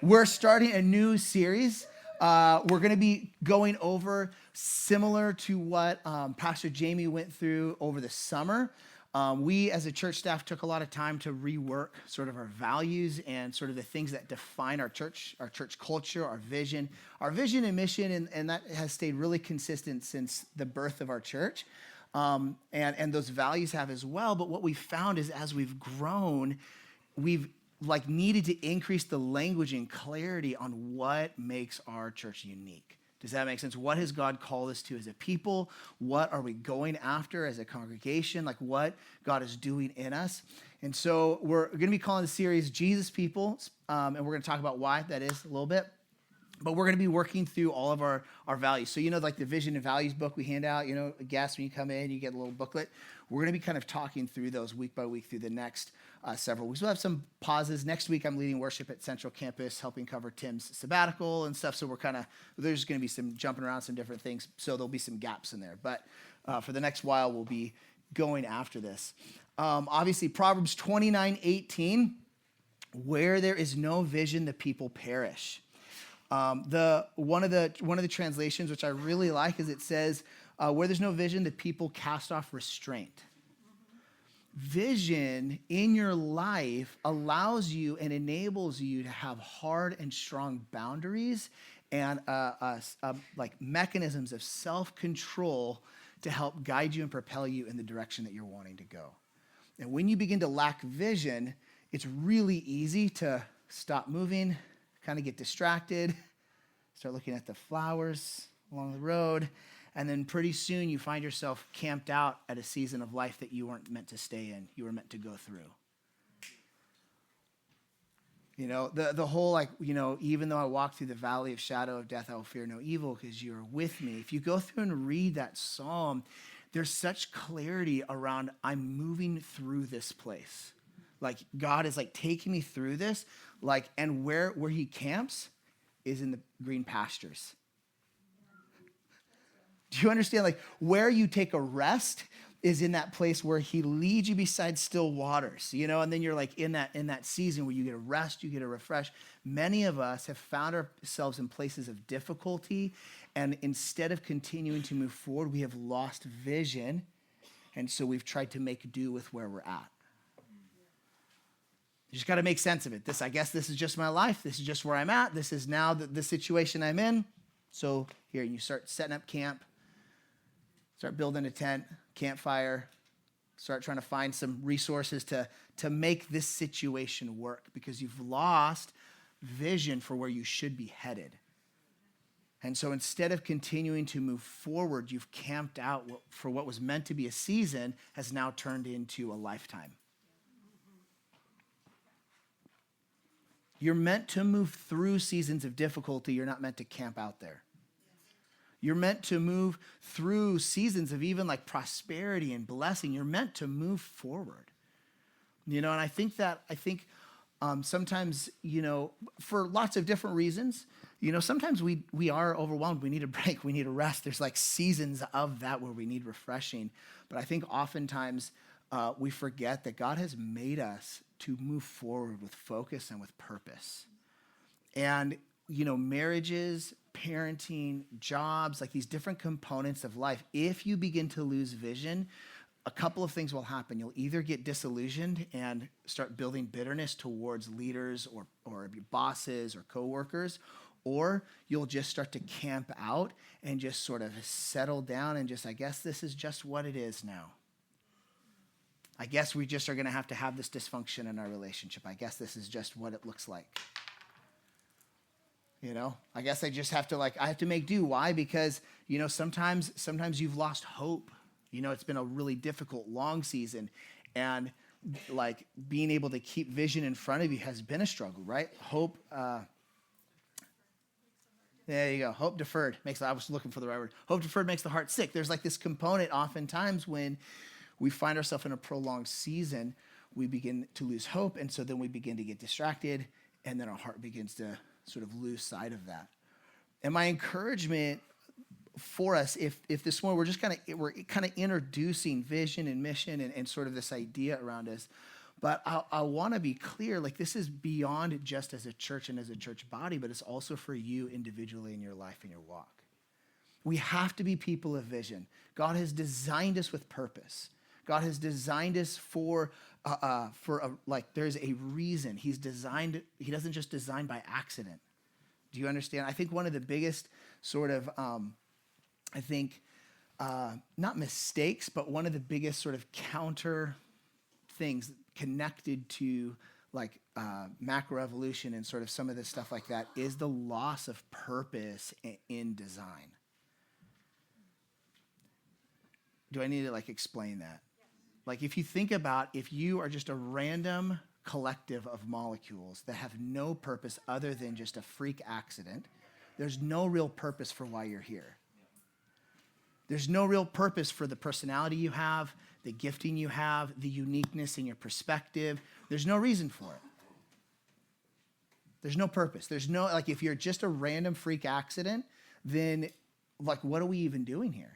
We're starting a new series. We're going to be going over similar to what Pastor Jamie went through over the summer. We as a church staff took a lot of time to rework sort of our values and sort of the things that define our church culture, our vision and mission, and that has stayed really consistent since the birth of our church. And those values have as well. But what we found is as we've grown, we've needed to increase the language and clarity on what makes our church unique. Does that make sense? What has God called us to as a people? What are we going after as a congregation? Like what God is doing in us. And so we're going to be calling the series Jesus People, and we're going to talk about why that is a little bit. But we're going to be working through all of our values. So, like the vision and values book we hand out, guests, when you come in, you get a little booklet. We're going to be kind of talking through those week by week through the next several weeks. We'll have some pauses. Next week, I'm leading worship at Central Campus, helping cover Tim's sabbatical and stuff. So there's going to be some jumping around, some different things. So there'll be some gaps in there. But for the next while, we'll be going after this. Obviously, Proverbs 29:18, where there is no vision, the people perish. One of the translations, which I really like, is it says, where there's no vision, the people cast off restraint. Vision in your life allows you and enables you to have hard and strong boundaries and like mechanisms of self-control to help guide you and propel you in the direction that you're wanting to go. And when you begin to lack vision, it's really easy to stop moving, kind of get distracted, start looking at the flowers along the road, and then pretty soon you find yourself camped out at a season of life that you weren't meant to stay in, you were meant to go through. The whole even though I walk through the valley of shadow of death, I will fear no evil because you are with me. If you go through and read that psalm, there's such clarity around I'm moving through this place. Like God is taking me through this, and where he camps is in the green pastures. Do you understand? Where you take a rest is in that place where he leads you beside still waters, and then you're in that season where you get a rest, you get a refresh. Many of us have found ourselves in places of difficulty, and instead of continuing to move forward, we have lost vision, and so we've tried to make do with where we're at. You just got to make sense of it. I guess this is just my life. This is just where I'm at. This is now the situation I'm in. So here, you start setting up camp, start building a tent, campfire, start trying to find some resources to make this situation work because you've lost vision for where you should be headed. And so instead of continuing to move forward, you've camped out for what was meant to be a season has now turned into a lifetime. You're meant to move through seasons of difficulty. You're not meant to camp out there. You're meant to move through seasons of even prosperity and blessing. You're meant to move forward. And I think sometimes, for lots of different reasons, sometimes we are overwhelmed. We need a break. We need a rest. There's seasons of that where we need refreshing. But I think oftentimes we forget that God has made us to move forward with focus and with purpose. And, marriages, parenting, jobs, these different components of life, if you begin to lose vision, a couple of things will happen. You'll either get disillusioned and start building bitterness towards leaders or your bosses or coworkers, or you'll just start to camp out and just sort of settle down and I guess this is just what it is now. I guess we just are going to have this dysfunction in our relationship. I guess this is just what it looks like. I guess I just have to I have to make do. Why? Because, sometimes you've lost hope. It's been a really difficult, long season. And being able to keep vision in front of you has been a struggle, right? Hope, there you go. Hope deferred I was looking for the right word. Hope deferred makes the heart sick. There's this component oftentimes when we find ourselves in a prolonged season, we begin to lose hope, and so then we begin to get distracted, and then our heart begins to sort of lose sight of that. And my encouragement for us, if this morning we're kind of introducing vision and mission and sort of this idea around us, But I want to be clear, like this is beyond just as a church and as a church body, but it's also for you individually in your life and your walk. We have to be people of vision. God has designed us with purpose. God has designed us for there's a reason. He doesn't just design by accident. Do you understand? I think one of the biggest sort of, not mistakes, but one of the biggest sort of counter things connected to like macroevolution and sort of some of this stuff like that is the loss of purpose in design. Do I need to like explain that? Like if you think about if you are just a random collective of molecules that have no purpose other than just a freak accident, there's no real purpose for why you're here. There's no real purpose for the personality you have, the gifting you have, the uniqueness in your perspective. There's no reason for it. There's no purpose. There's no, like if you're just a random freak accident, then like what are we even doing here?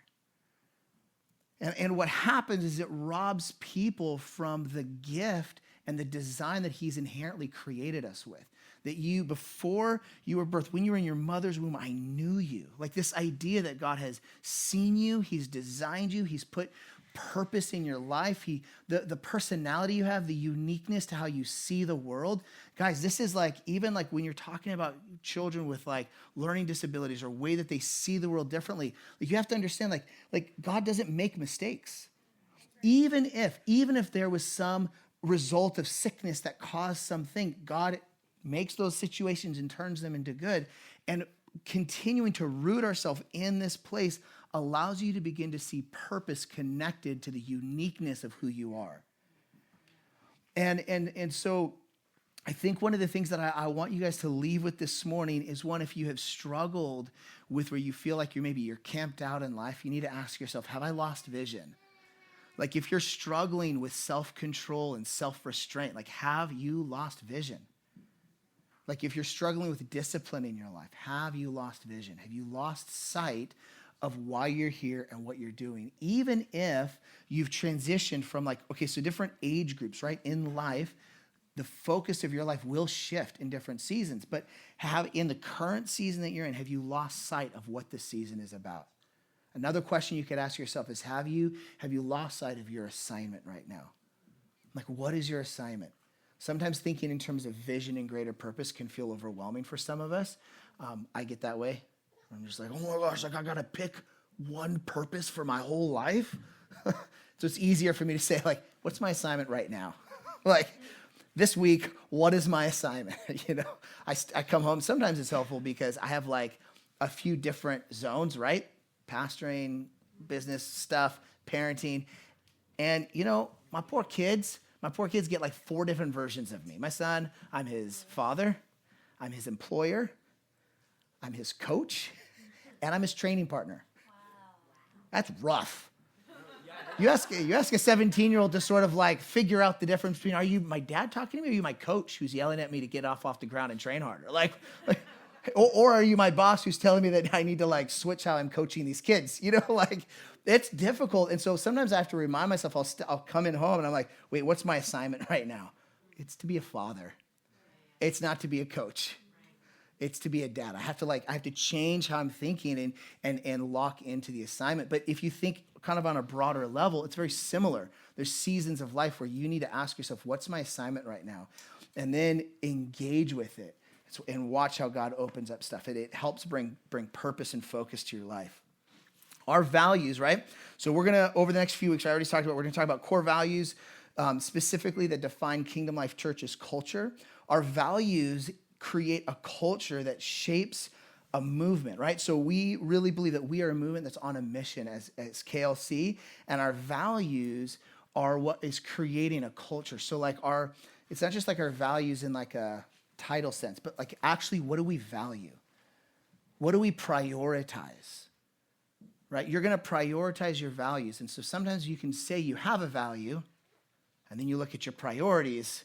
And what happens is it robs people from the gift and the design that he's inherently created us with. That you, before you were birthed, when you were in your mother's womb, I knew you. Like this idea that God has seen you, he's designed you, he's put purpose in your life, the personality you have, the uniqueness to how you see the world. Guys, this is like, even like when you're talking about children with like learning disabilities or way that they see the world differently, like you have to understand like God doesn't make mistakes. Even if there was some result of sickness that caused something, God makes those situations and turns them into good. And continuing to root ourselves in this place allows you to begin to see purpose connected to the uniqueness of who you are. And so I think one of the things that I want you guys to leave with this morning is one, if you have struggled with where you feel like you're camped out in life, you need to ask yourself, have I lost vision? Like if you're struggling with self-control and self-restraint, like have you lost vision? Like if you're struggling with discipline in your life, have you lost vision? Have you lost sight of why you're here and what you're doing? Even if you've transitioned from like, okay, so different age groups, right? In life, the focus of your life will shift in different seasons, but in the current season that you're in, have you lost sight of what this season is about? Another question you could ask yourself is, have you lost sight of your assignment right now? Like, what is your assignment? Sometimes thinking in terms of vision and greater purpose can feel overwhelming for some of us. I get that way. I'm just like, oh my gosh, like I got to pick one purpose for my whole life. So it's easier for me to say like, what's my assignment right now? Like this week, what is my assignment? I come home. Sometimes it's helpful because I have like a few different zones, right? Pastoring, business stuff, parenting. And my poor kids get like 4 different versions of me. My son, I'm his father, I'm his employer, I'm his coach, and I'm his training partner. Wow. That's rough. You ask a 17-year-old to sort of like figure out the difference between, are you my dad talking to me, or are you my coach who's yelling at me to get off the ground and train harder? Or are you my boss who's telling me that I need to like switch how I'm coaching these kids? Like it's difficult. And so sometimes I have to remind myself, I'll come in home and I'm like, wait, what's my assignment right now? It's to be a father. It's not to be a coach. It's to be a dad. I have to change how I'm thinking and lock into the assignment. But if you think kind of on a broader level, it's very similar. There's seasons of life where you need to ask yourself, what's my assignment right now? And then engage with it and watch how God opens up stuff. It helps bring purpose and focus to your life. Our values, right? So we're going to, over the next few weeks, we're going to talk about core values, specifically that define Kingdom Life Church's culture. Our values create a culture that shapes a movement, right? So we really believe that we are a movement that's on a mission as KLC, and our values are what is creating a culture. So like it's not just like our values in like a title sense, but like actually what do we value? What do we prioritize? Right? You're going to prioritize your values. And so sometimes you can say you have a value, and then you look at your priorities,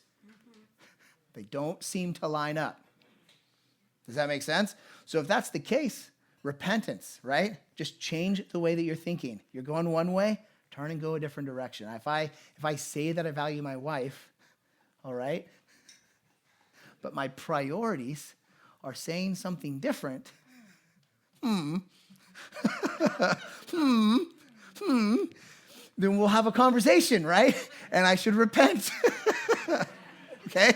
they don't seem to line up. Does that make sense? So if that's the case, repentance, right? Just change the way that you're thinking. You're going one way, turn and go a different direction. If I say that I value my wife, all right? But my priorities are saying something different, then we'll have a conversation, right? And I should repent. Okay?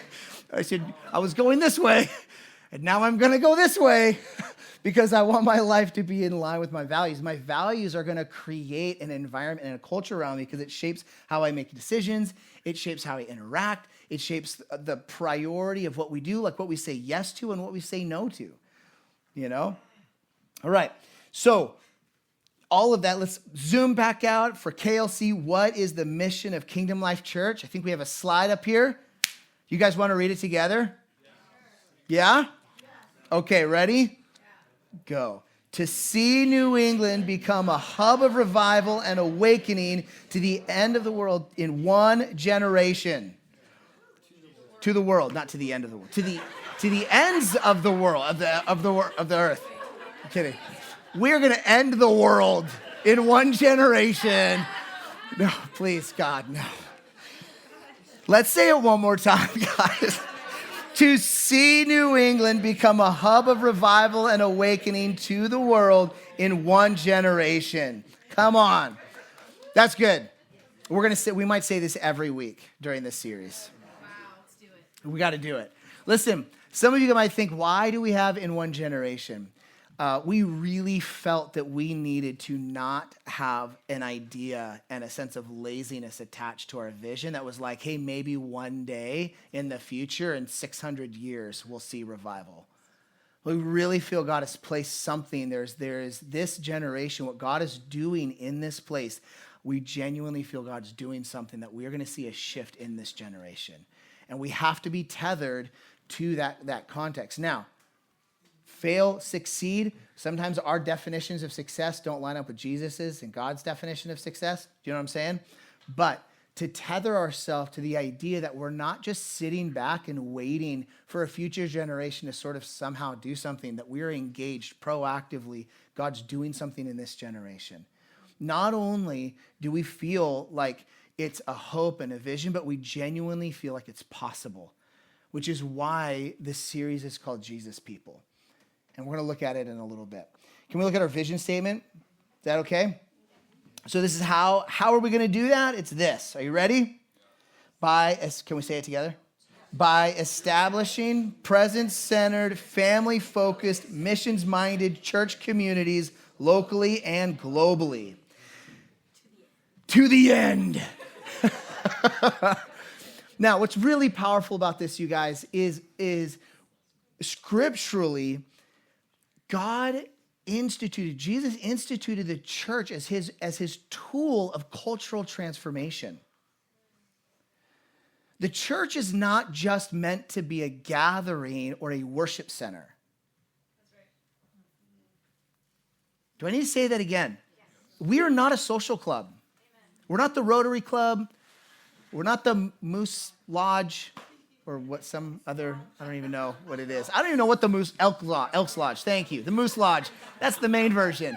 I was going this way, and now I'm going to go this way because I want my life to be in line with my values. My values are going to create an environment and a culture around me because it shapes how I make decisions. It shapes how I interact. It shapes the priority of what we do, like what we say yes to and what we say no to, you know? All right. So all of that, let's zoom back out for KLC. What is the mission of Kingdom Life Church? I think we have a slide up here. You guys want to read it together? Yeah? Okay, ready? Go. To see New England become a hub of revival and awakening to the end of the world in one generation. To the world, not to the end of the world. To the ends of the world, of the earth. I'm kidding. We're going to end the world in one generation. No, please, God, no. Let's say it one more time, guys. To see New England become a hub of revival and awakening to the world in one generation. Come on. That's good. We might say this every week during this series. Wow, let's do it. We got to do it. Listen, some of you might think, why do we have in one generation? We really felt that we needed to not have an idea and a sense of laziness attached to our vision that was like, hey, maybe one day in the future, in 600 years, we'll see revival. We really feel God has placed something. There is this generation, what God is doing in this place. We genuinely feel God's doing something that we're going to see a shift in this generation. And we have to be tethered to that context. Now, fail, succeed. Sometimes our definitions of success don't line up with Jesus's and God's definition of success. Do you know what I'm saying? But to tether ourselves to the idea that we're not just sitting back and waiting for a future generation to sort of somehow do something, that we're engaged proactively. God's doing something in this generation. Not only do we feel like it's a hope and a vision, but we genuinely feel like it's possible, which is why this series is called Jesus People. And we're going to look at it in a little bit. Can we look at our vision statement? Is that okay? So this is how are we going to do that? It's this. Are you ready? Can we say it together? By establishing presence-centered, family-focused, missions-minded church communities locally and globally. To the end. Now, what's really powerful about this, you guys, is scripturally, Jesus instituted the church as his tool of cultural transformation. The church is not just meant to be a gathering or a worship center. That's right. Do I need to say that again? Yes. We are not a social club. Amen. We're not the Rotary Club. We're not the Moose Lodge. Or what some other, I don't even know what it is. I don't even know what the Elks Lodge, thank you. The Moose Lodge, that's the main version.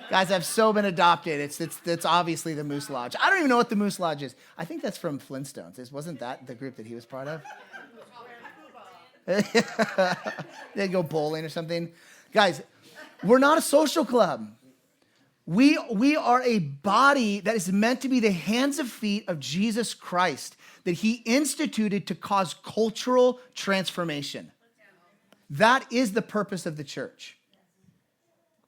Guys, I've so been adopted. It's obviously the Moose Lodge. I don't even know what the Moose Lodge is. I think that's from Flintstones. Wasn't that the group that he was part of? They'd go bowling or something. Guys, we're not a social club. We are a body that is meant to be the hands and feet of Jesus Christ, that he instituted to cause cultural transformation. That is the purpose of the church.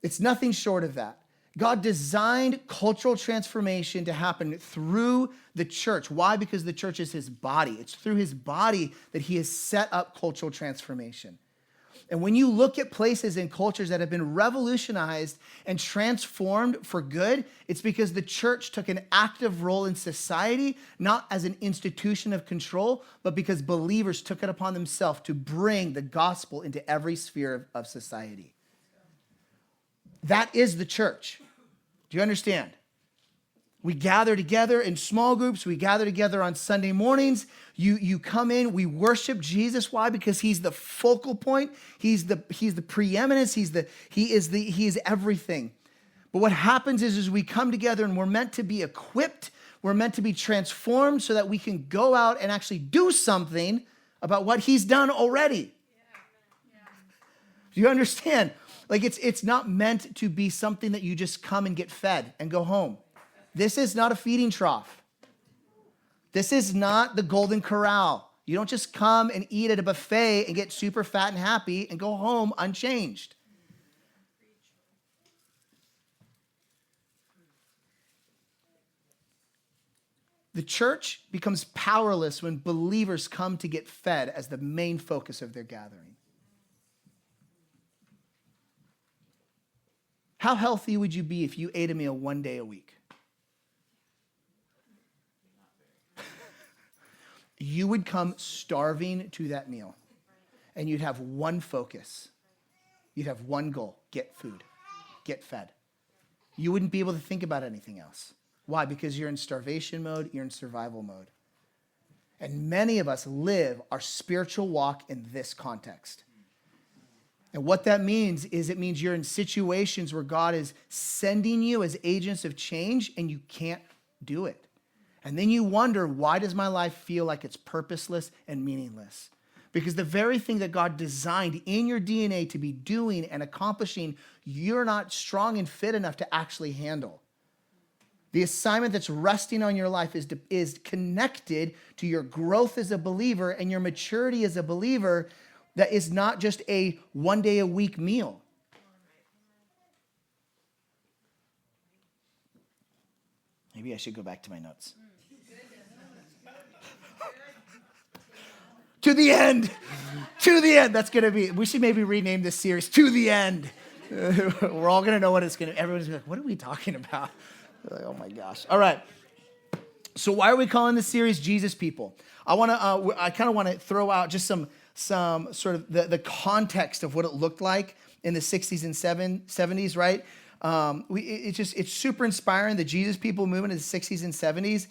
It's nothing short of that. God designed cultural transformation to happen through the church. Why? Because the church is his body. It's through his body that he has set up cultural transformation. And when you look at places and cultures that have been revolutionized and transformed for good, it's because the church took an active role in society, not as an institution of control, but because believers took it upon themselves to bring the gospel into every sphere of society. That is the church. Do you understand? We gather together in small groups. We gather together on Sunday mornings. You come in. We worship Jesus. Why? Because he's the focal point. He's the preeminence. He is everything. But what happens is we come together and we're meant to be equipped. We're meant to be transformed so that we can go out and actually do something about what he's done already. Do you understand? Like it's not meant to be something that you just come and get fed and go home. This is not a feeding trough. This is not the Golden Corral. You don't just come and eat at a buffet and get super fat and happy and go home unchanged. The church becomes powerless when believers come to get fed as the main focus of their gathering. How healthy would you be if you ate a meal one day a week? You would come starving to that meal, and you'd have one focus. You'd have one goal: get food, get fed. You wouldn't be able to think about anything else. Why? Because you're in starvation mode, you're in survival mode. And many of us live our spiritual walk in this context. And what that means is it means you're in situations where God is sending you as agents of change and you can't do it. And then you wonder, why does my life feel like it's purposeless and meaningless? Because the very thing that God designed in your DNA to be doing and accomplishing, you're not strong and fit enough to actually handle. The assignment that's resting on your life is connected to your growth as a believer and your maturity as a believer. That is not just a one day a week meal. Maybe I should go back to my notes. To the end. To the end. That's going to be, we should maybe rename this series To the End. We're all going to know what it's going to, everyone's going to be like, what are we talking about? Like, oh my gosh. All right. So why are we calling this series Jesus People? I kind of want to throw out just some sort of the context of what it looked like in the 60s and 70s, right? It's super inspiring, the Jesus People movement in the 60s and 70s.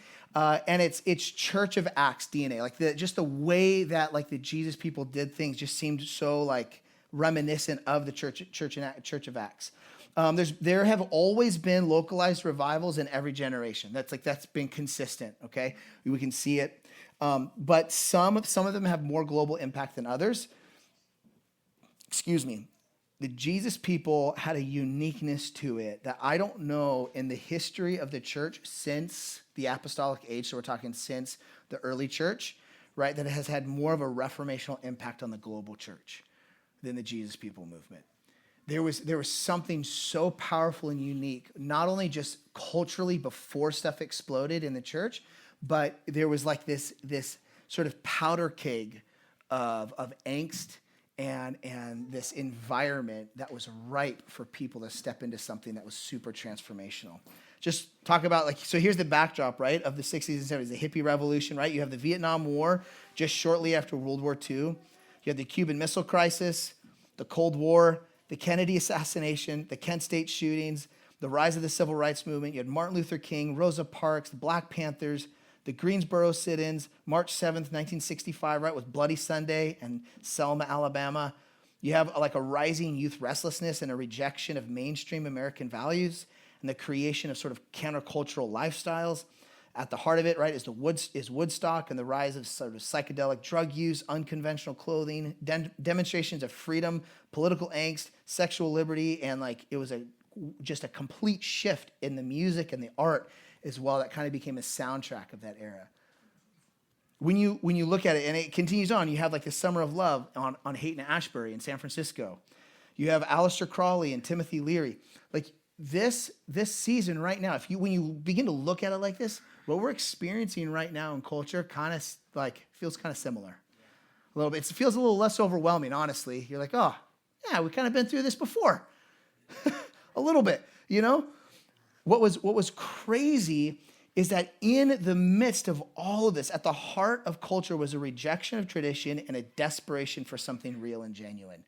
And it's Church of Acts DNA. Like just the way that like the Jesus People did things just seemed so like reminiscent of the Church of Acts. There have always been localized revivals in every generation. That's been consistent. Okay, we can see it, but some of them have more global impact than others. Excuse me. The Jesus People had a uniqueness to it that I don't know in the history of the church since the apostolic age. So we're talking since the early church, right? That it has had more of a reformational impact on the global church than the Jesus People movement. There was something so powerful and unique, not only just culturally before stuff exploded in the church, but there was like this sort of powder keg of angst and this environment that was ripe for people to step into something that was super transformational. Just talk about so here's the backdrop, right, of the 60s and 70s, the hippie revolution, right? You have the Vietnam War just shortly after World War II. You have the Cuban Missile Crisis, the Cold War, the Kennedy assassination, the Kent State shootings, the rise of the Civil Rights Movement. You had Martin Luther King, Rosa Parks, the Black Panthers, the Greensboro sit-ins, March 7th, 1965, right, with Bloody Sunday and Selma, Alabama. You have like a rising youth restlessness and a rejection of mainstream American values and the creation of sort of countercultural lifestyles. At the heart of it, right, is Woodstock and the rise of sort of psychedelic drug use, unconventional clothing, demonstrations of freedom, political angst, sexual liberty, and like it was just a complete shift in the music and the art as well that kind of became a soundtrack of that era. When you look at it, and it continues on, you have like the Summer of Love on Haight-Ashbury in San Francisco. You have Aleister Crowley and Timothy Leary. Like this season right now, when you begin to look at it like this, what we're experiencing right now in culture kind of like feels kind of similar. A little bit. It feels a little less overwhelming, honestly. You're like, oh, yeah, we've kind of been through this before. A little bit, you know? What was crazy is that in the midst of all of this, at the heart of culture was a rejection of tradition and a desperation for something real and genuine.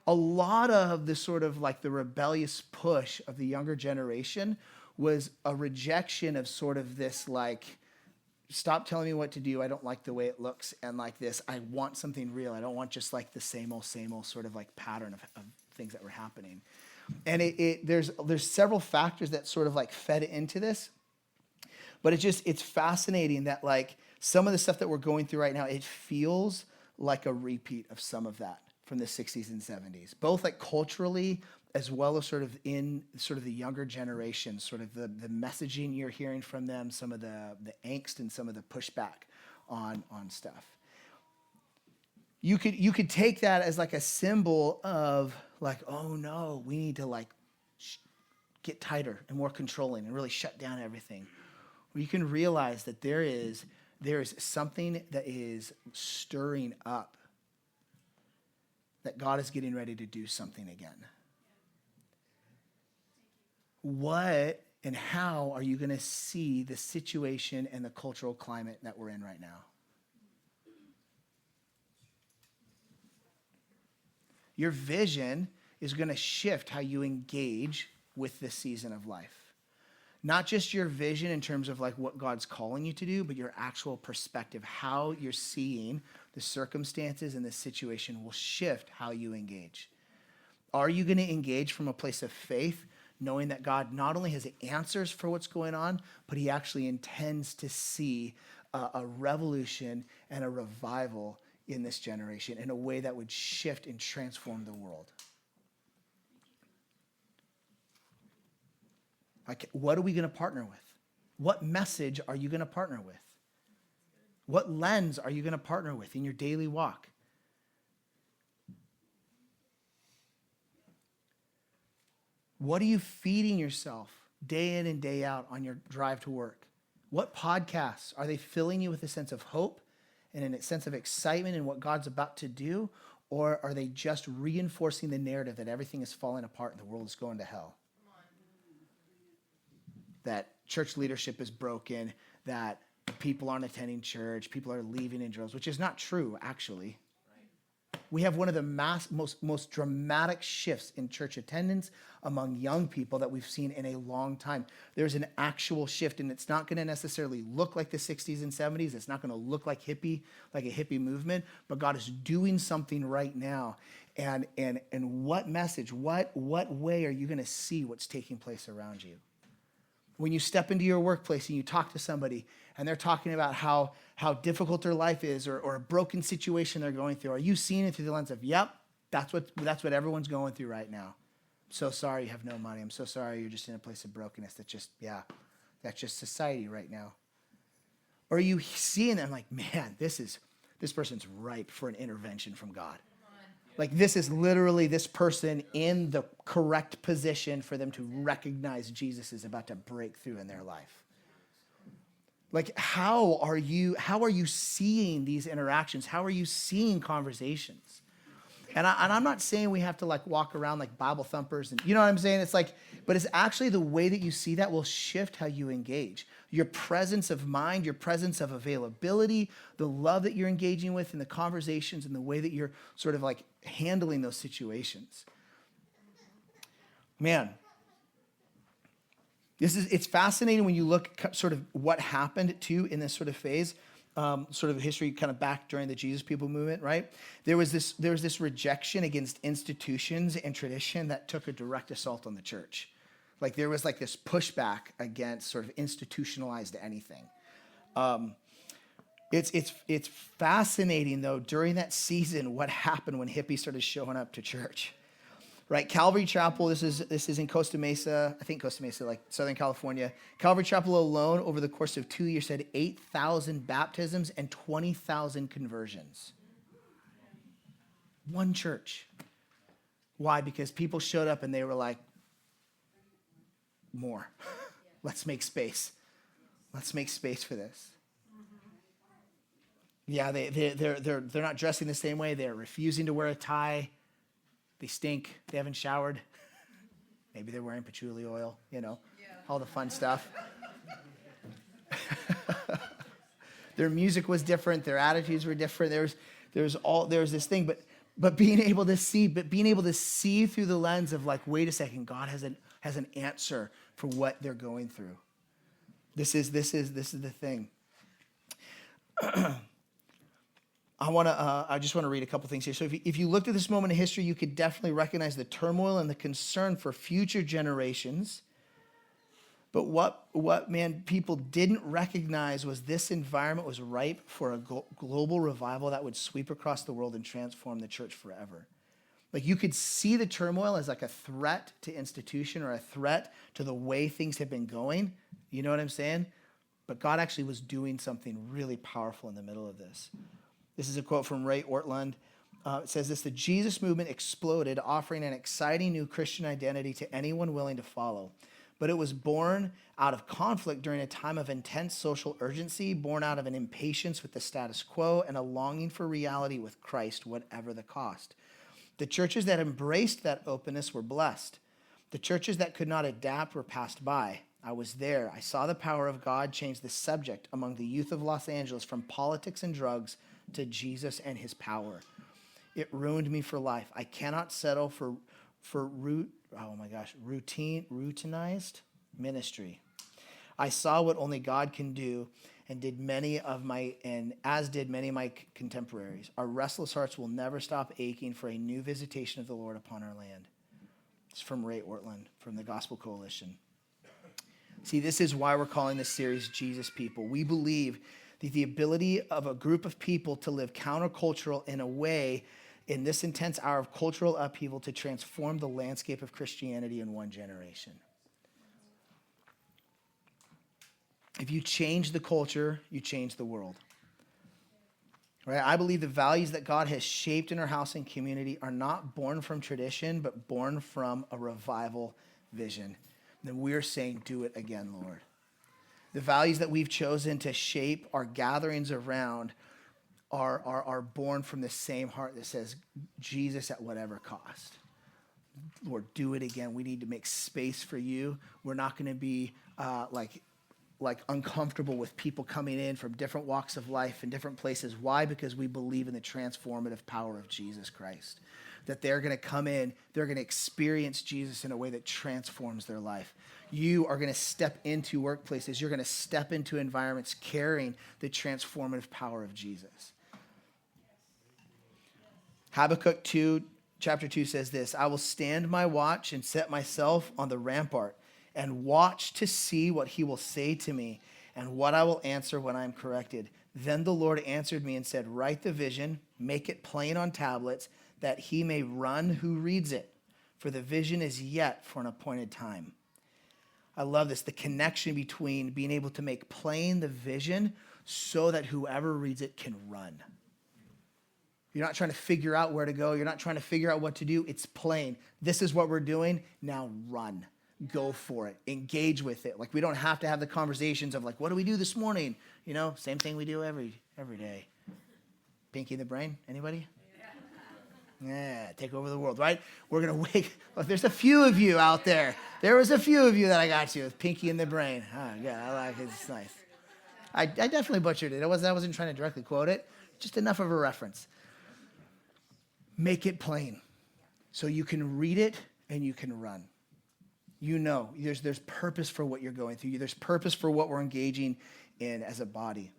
A lot of the sort of like the rebellious push of the younger generation was a rejection of sort of this like, stop telling me what to do. I don't like the way it looks. And like this, I want something real. I don't want just like the same old sort of like pattern of things that were happening. And there's several factors that sort of like fed into this. But it's fascinating that like some of the stuff that we're going through right now, it feels like a repeat of some of that from the 60s and 70s, both like culturally as well as sort of in sort of the younger generation, sort of the messaging you're hearing from them, some of the angst and some of the pushback on stuff. You could take that as like a symbol of like, oh no, we need to like get tighter and more controlling and really shut down everything. Or you can realize that there is something that is stirring up, that God is getting ready to do something again. What and how are you going to see the situation and the cultural climate that we're in right now? Your vision is going to shift how you engage with this season of life. Not just your vision in terms of like what God's calling you to do, but your actual perspective, how you're seeing the circumstances and the situation will shift how you engage. Are you going to engage from a place of faith, knowing that God not only has answers for what's going on, but he actually intends to see a revolution and a revival in this generation in a way that would shift and transform the world? Like, what are we going to partner with? What message are you going to partner with? What lens are you going to partner with in your daily walk? What are you feeding yourself day in and day out on your drive to work? What podcasts are they filling you with a sense of hope and a sense of excitement in what God's about to do? Or are they just reinforcing the narrative that everything is falling apart and the world is going to hell? That church leadership is broken, that people aren't attending church, people are leaving in droves, which is not true, actually. We have one of the most dramatic shifts in church attendance among young people that we've seen in a long time. There's an actual shift, and it's not going to necessarily look like the 60s and 70s. It's not going to look like a hippie movement, but God is doing something right now. And what message, what way are you going to see what's taking place around you? When you step into your workplace and you talk to somebody and they're talking about how difficult their life is or a broken situation they're going through, are you seeing it through the lens of, yep, that's what everyone's going through right now. I'm so sorry you have no money. I'm so sorry you're just in a place of brokenness. That's just society right now. Or are you seeing them like, man, this person's ripe for an intervention from God. Like, this is literally this person in the correct position for them to recognize Jesus is about to break through in their life. Like, how are you seeing these interactions? How are you seeing conversations? And I'm not saying we have to like walk around like Bible thumpers and you know what I'm saying? It's like, but it's actually the way that you see that will shift how you engage. Your presence of mind, your presence of availability, the love that you're engaging with in the conversations and the way that you're sort of like handling those situations. Man, it's fascinating when you look sort of what happened too in this sort of phase. Sort of history kind of back during the Jesus People movement, right? There was this rejection against institutions and tradition that took a direct assault on the church. Like there was like this pushback against sort of institutionalized anything. It's fascinating though, during that season, what happened when hippies started showing up to church. Right, Calvary Chapel, this is in Costa Mesa, like Southern California. Calvary Chapel alone, over the course of 2 years, had 8,000 baptisms and 20,000 conversions. One church. Why? Because people showed up and they were like, more. Let's make space. Let's make space for this. Yeah, they're not dressing the same way. They're refusing to wear a tie. They stink. They haven't showered. Maybe they're wearing patchouli oil, all the fun stuff. Their music was different. Their attitudes were different. There was this thing, but being able to see through the lens of like, wait a second, God has an answer for what they're going through. This is the thing. I just want to read a couple things here. So if you looked at this moment in history, you could definitely recognize the turmoil and the concern for future generations But what man, people didn't recognize was this environment was ripe for a global revival that would sweep across the world and transform the church forever. Like you could see the turmoil as like a threat to institution or a threat to the way things have been going. You know what I'm saying? But God actually was doing something really powerful in the middle of this. This is a quote from Ray Ortlund. It says this: the Jesus movement exploded, offering an exciting new Christian identity to anyone willing to follow. But it was born out of conflict during a time of intense social urgency, born out of an impatience with the status quo and a longing for reality with Christ, whatever the cost. The churches that embraced that openness were blessed. The churches that could not adapt were passed by. I was there. I saw the power of God change the subject among the youth of Los Angeles from politics and drugs to Jesus and his power. It ruined me for life. I cannot settle for routinized ministry. I saw what only God can do, as did many of my contemporaries. Our restless hearts will never stop aching for a new visitation of the Lord upon our land. It's from Ray Ortlund, from the Gospel Coalition. See, this is why we're calling this series Jesus People. We believe that the ability of a group of people to live countercultural in a way in this intense hour of cultural upheaval to transform the landscape of Christianity in one generation. If you change the culture, you change the world. Right? I believe the values that God has shaped in our house and community are not born from tradition, but born from a revival vision. And we're saying, do it again, Lord. The values that we've chosen to shape our gatherings around are born from the same heart that says, Jesus at whatever cost. Lord, do it again. We need to make space for you. We're not going to be like uncomfortable with people coming in from different walks of life and different places. Why? Because we believe in the transformative power of Jesus Christ. That they're going to come in, they're going to experience Jesus in a way that transforms their life. You are going to step into workplaces. You're going to step into environments carrying the transformative power of Jesus. Habakkuk 2, chapter 2 says this: I will stand my watch and set myself on the rampart and watch to see what he will say to me and what I will answer when I am corrected. Then the Lord answered me and said, write the vision, make it plain on tablets, that he may run who reads it. For the vision is yet for an appointed time. I love this, the connection between being able to make plain the vision so that whoever reads it can run. You're not trying to figure out where to go. You're not trying to figure out what to do. It's plain. This is what we're doing. Now run. Go for it. Engage with it. Like we don't have to have the conversations of like, what do we do this morning? You know, same thing we do every day. Pinky in the brain? Anybody? Yeah, take over the world, right? We're going to wake. Look, there's a few of you out there. There was a few of you that I got you with pinky in the brain. Oh, yeah, I like it. It's nice. I definitely butchered it. I wasn't trying to directly quote it. Just enough of a reference. Make it plain so you can read it and you can run. You know, there's purpose for what you're going through. There's purpose for what we're engaging in as a body.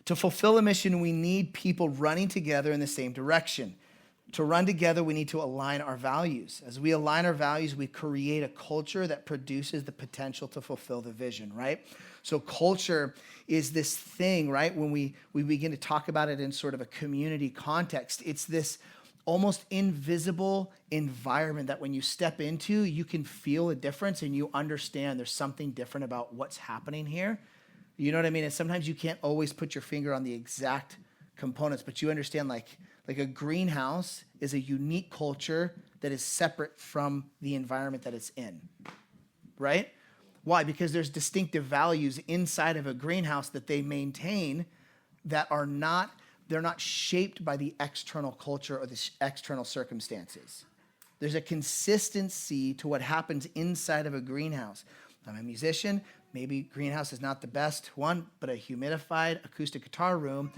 To fulfill a mission, we need people running together in the same direction. To run together, we need to align our values. As we align our values, we create a culture that produces the potential to fulfill the vision, right? So culture is this thing, right? When we begin to talk about it in sort of a community context, it's this almost invisible environment that when you step into, you can feel a difference and you understand there's something different about what's happening here. You know what I mean? And sometimes you can't always put your finger on the exact components, but you understand like a greenhouse is a unique culture that is separate from the environment that it's in, right? Why? Because there's distinctive values inside of a greenhouse that they maintain that they're not shaped by the external culture or the external circumstances. There's a consistency to what happens inside of a greenhouse. I'm a musician. Maybe greenhouse is not the best one, but a humidified acoustic guitar room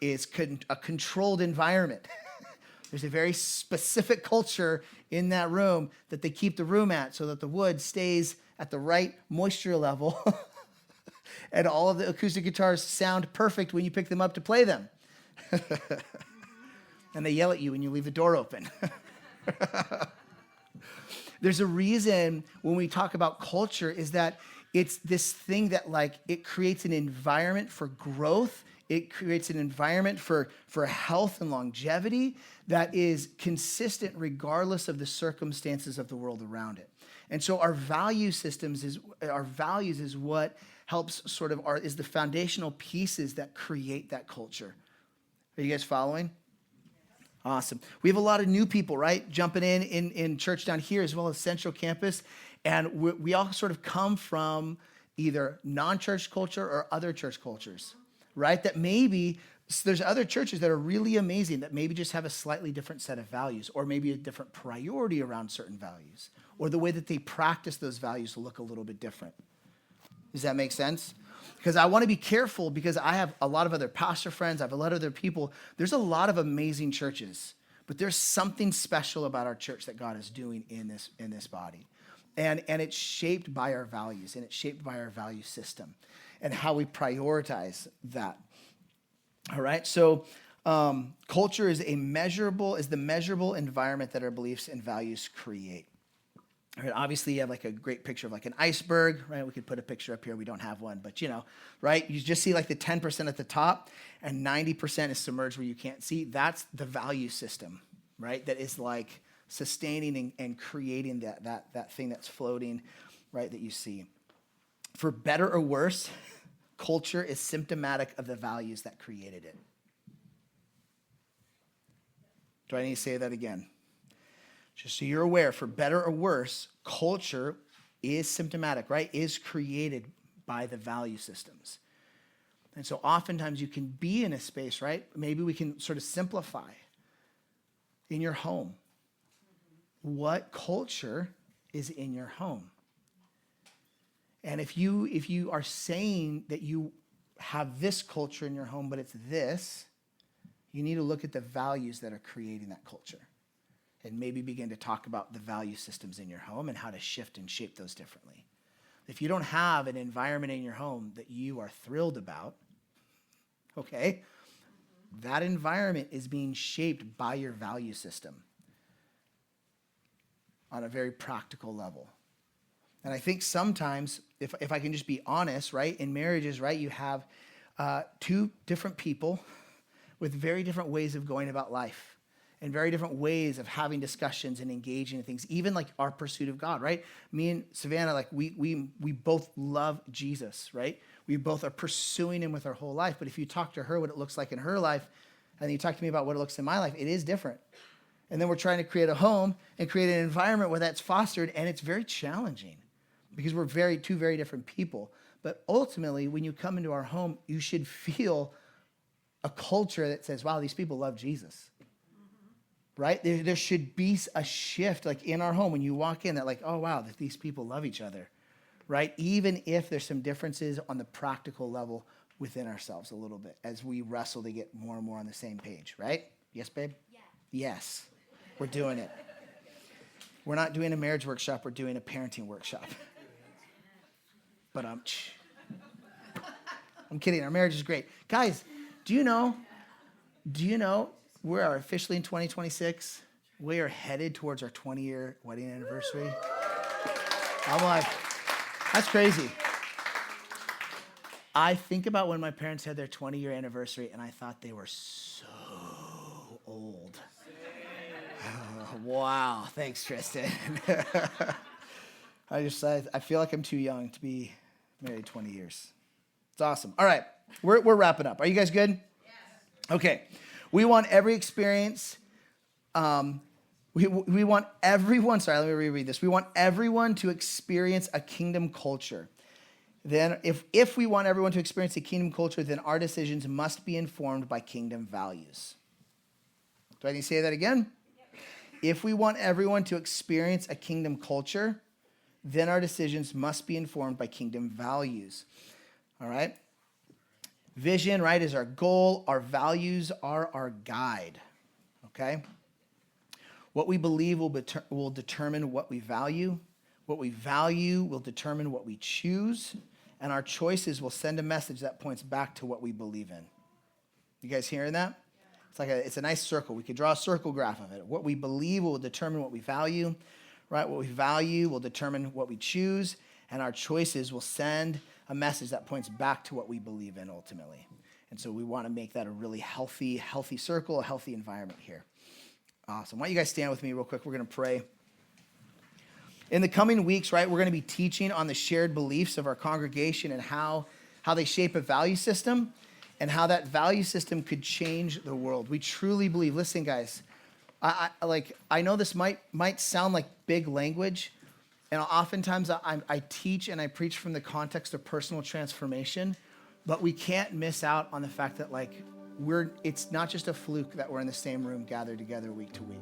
is a controlled environment. There's a very specific culture in that room that they keep the room at so that the wood stays at the right moisture level and all of the acoustic guitars sound perfect when you pick them up to play them. And they yell at you when you leave the door open. There's a reason when we talk about culture is that it's this thing that like it creates an environment for growth. It creates an environment for health and longevity that is consistent regardless of the circumstances of the world around it. And so our values is what helps sort of is the foundational pieces that create that culture. Are you guys following? Awesome. We have a lot of new people, right? Jumping in church down here as well as Central Campus. And we all sort of come from either non-church culture or other church cultures, right? That maybe there's other churches that are really amazing that maybe just have a slightly different set of values or maybe a different priority around certain values or the way that they practice those values will look a little bit different. Does that make sense? Because I want to be careful because I have a lot of other pastor friends. I have a lot of other people. There's a lot of amazing churches, but there's something special about our church that God is doing in this body. And it's shaped by our values and it's shaped by our value system and how we prioritize that. All right. So culture is the measurable environment that our beliefs and values create. All right, obviously, you have like a great picture of like an iceberg, right? We could put a picture up here. We don't have one, but right? You just see like the 10% at the top and 90% is submerged where you can't see. That's the value system, right? That is like sustaining and creating that thing that's floating, right, that you see. For better or worse, culture is symptomatic of the values that created it. Do I need to say that again? Just so you're aware, for better or worse, culture is symptomatic, right? Is created by the value systems. And so oftentimes you can be in a space, right? Maybe we can sort of simplify in your home. What culture is in your home? And if you are saying that you have this culture in your home, but it's this, you need to look at the values that are creating that culture. And maybe begin to talk about the value systems in your home and how to shift and shape those differently. If you don't have an environment in your home that you are thrilled about, okay, that environment is being shaped by your value system on a very practical level. And I think sometimes, if I can just be honest, right, in marriages, right, you have two different people with very different ways of going about life. And very different ways of having discussions and engaging in things, even like our pursuit of God, right? Me and Savannah, like we both love Jesus, right? We both are pursuing him with our whole life. But if you talk to her what it looks like in her life, and you talk to me about what it looks in my life, it is different. And then we're trying to create a home and create an environment where that's fostered, and it's very challenging because we're two very different people. But ultimately, when you come into our home, you should feel a culture that says, wow, these people love Jesus. Right? There should be a shift like in our home when you walk in that like, oh, wow, that these people love each other, right? Even if there's some differences on the practical level within ourselves a little bit as we wrestle to get more and more on the same page, right? Yes, babe? Yeah. Yes. We're doing it. We're not doing a marriage workshop. We're doing a parenting workshop. But I'm kidding. Our marriage is great. Guys, do you know we are officially in 2026. We are headed towards our 20-year wedding anniversary. I'm like, that's crazy. I think about when my parents had their 20-year anniversary, and I thought they were so old. Wow, thanks, Tristan. I feel like I'm too young to be married 20 years. It's awesome. All right, we're wrapping up. Are you guys good? Yes. Okay. We want every experience, we want everyone, sorry, let me reread this. We want everyone to experience a kingdom culture. Then if we want everyone to experience a kingdom culture, then our decisions must be informed by kingdom values. Do I need to say that again? Yep. If we want everyone to experience a kingdom culture, then our decisions must be informed by kingdom values. All right? Vision, right, is our goal. Our values are our guide, okay? What we believe will determine what we value. What we value will determine what we choose. And our choices will send a message that points back to what we believe in. You guys hearing that? It's a nice circle. We could draw a circle graph of it. What we believe will determine what we value, right? What we value will determine what we choose, and our choices will send a message that points back to what we believe in ultimately. And so we want to make that a really healthy circle, a healthy environment here. Awesome. Why don't you guys stand with me real quick? We're going to pray. In the coming weeks, right, we're going to be teaching on the shared beliefs of our congregation and how they shape a value system and how that value system could change the world. We truly believe, listen, guys, I know this might sound like big language, and oftentimes I teach and I preach from the context of personal transformation, but we can't miss out on the fact that it's not just a fluke that we're in the same room gathered together week to week.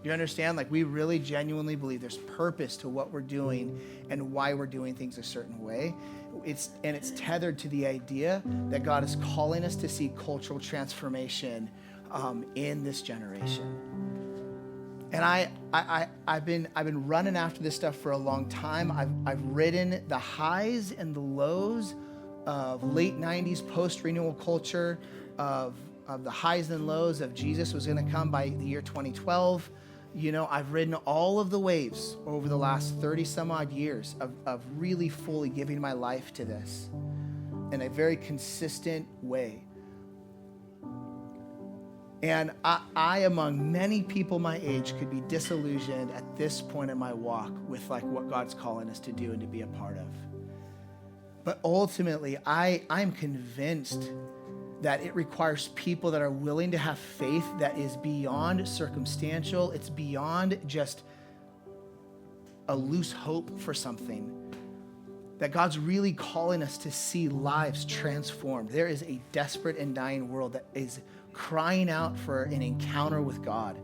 You understand? We really genuinely believe there's purpose to what we're doing and why we're doing things a certain way. It's tethered to the idea that God is calling us to see cultural transformation in this generation. And I've been running after this stuff for a long time. I've ridden the highs and the lows of late 90s post-renewal culture, of the highs and lows of Jesus was going to come by the year 2012. I've ridden all of the waves over the last 30 some odd years of really fully giving my life to this in a very consistent way. And I, among many people my age, could be disillusioned at this point in my walk with what God's calling us to do and to be a part of. But ultimately, I'm convinced that it requires people that are willing to have faith that is beyond circumstantial. It's beyond just a loose hope for something. That God's really calling us to see lives transformed. There is a desperate and dying world that is crying out for an encounter with God.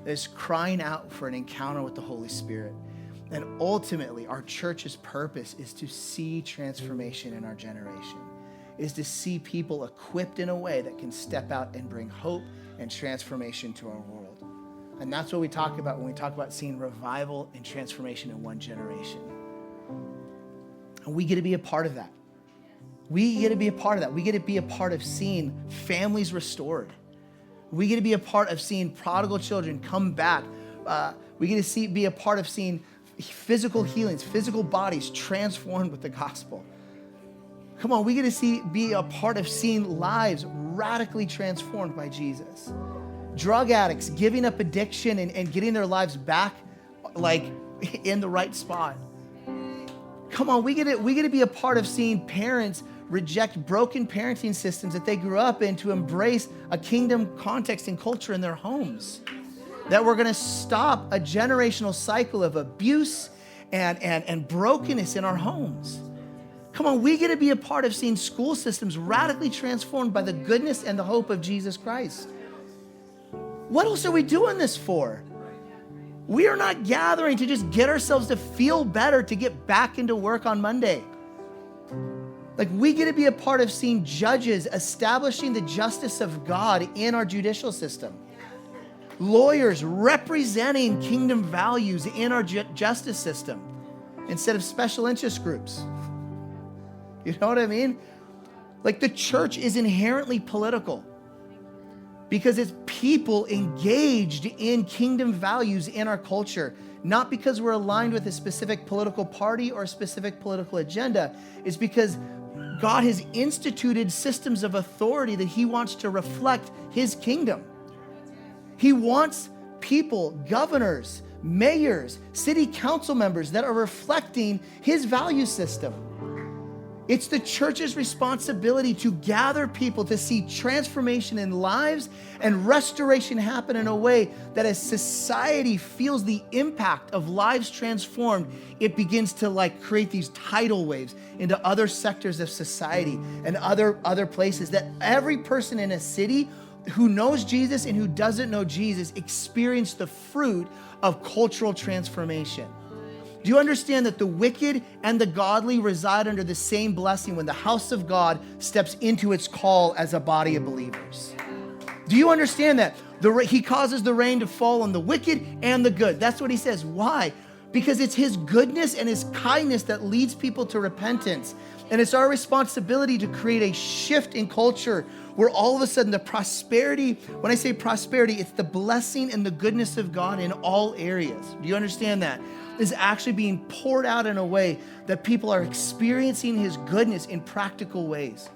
That is crying out for an encounter with the Holy Spirit. And ultimately, our church's purpose is to see transformation in our generation. Is to see people equipped in a way that can step out and bring hope and transformation to our world. And that's what we talk about when we talk about seeing revival and transformation in one generation. And we get to be a part of that. We get to be a part of that. We get to be a part of seeing families restored. We get to be a part of seeing prodigal children come back. We get to be a part of seeing physical healings, physical bodies transformed with the gospel. Come on, we get to be a part of seeing lives radically transformed by Jesus. Drug addicts giving up addiction and getting their lives back in the right spot. Come on, we get to be a part of seeing parents reject broken parenting systems that they grew up in to embrace a kingdom context and culture in their homes. That we're going to stop a generational cycle of abuse and brokenness in our homes. Come on, we get to be a part of seeing school systems radically transformed by the goodness and the hope of Jesus Christ. What else are we doing this for? We are not gathering to just get ourselves to feel better to get back into work on Monday. We get to be a part of seeing judges establishing the justice of God in our judicial system. Lawyers representing kingdom values in our justice system instead of special interest groups. You know what I mean? The church is inherently political because it's people engaged in kingdom values in our culture, not because we're aligned with a specific political party or a specific political agenda. It's because God has instituted systems of authority that he wants to reflect his kingdom. He wants people, governors, mayors, city council members that are reflecting his value system. It's the church's responsibility to gather people to see transformation in lives and restoration happen in a way that as society feels the impact of lives transformed, it begins to create these tidal waves into other sectors of society and other places, that every person in a city who knows Jesus and who doesn't know Jesus experience the fruit of cultural transformation. Do you understand that the wicked and the godly reside under the same blessing when the house of God steps into its call as a body of believers? Do you understand that? He causes the rain to fall on the wicked and the good. That's what he says. Why? because it's his goodness and his kindness that leads people to repentance. And it's our responsibility to create a shift in culture where all of a sudden the prosperity, when I say prosperity, it's the blessing and the goodness of God in all areas. Do you understand that? Is actually being poured out in a way that people are experiencing his goodness in practical ways.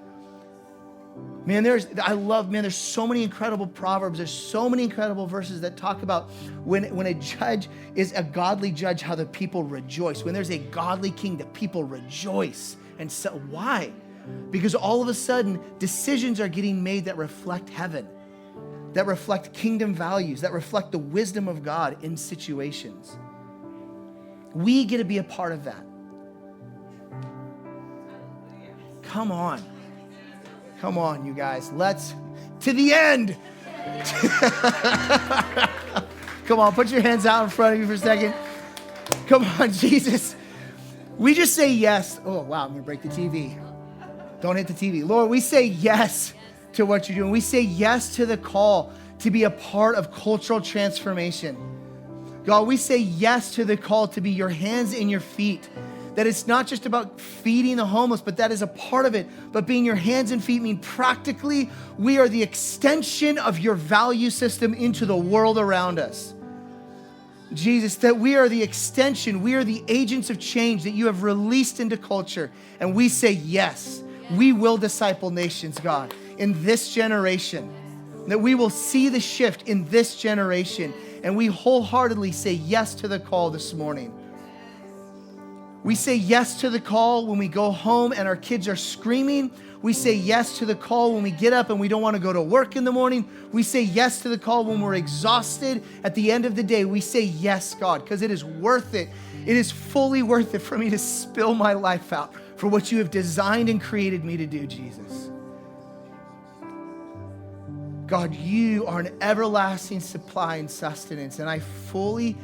Man, there's so many incredible proverbs. There's so many incredible verses that talk about when a judge is a godly judge, how the people rejoice. When there's a godly king, the people rejoice. And so why? Because all of a sudden, decisions are getting made that reflect heaven, that reflect kingdom values, that reflect the wisdom of God in situations. We get to be a part of that. Come on. Come on, you guys. Let's, to the end. Come on, put your hands out in front of you for a second. Come on, Jesus. We just say yes. Oh, wow, I'm going to break the TV. Don't hit the TV. Lord, we say yes to what you're doing. We say yes to the call to be a part of cultural transformation. God, we say yes to the call to be your hands and your feet. That it's not just about feeding the homeless, but that is a part of it. But being your hands and feet mean practically we are the extension of your value system into the world around us. Jesus, that we are the extension, we are the agents of change that you have released into culture. And we say yes, we will disciple nations, God, in this generation. That we will see the shift in this generation. And we wholeheartedly say yes to the call this morning. We say yes to the call when we go home and our kids are screaming. We say yes to the call when we get up and we don't want to go to work in the morning. We say yes to the call when we're exhausted at the end of the day. We say yes, God, because it is worth it. It is fully worth it for me to spill my life out for what you have designed and created me to do, Jesus. God, you are an everlasting supply and sustenance, and I fully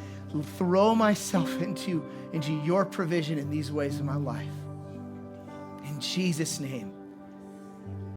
throw myself into your provision in these ways in my life. In Jesus' name.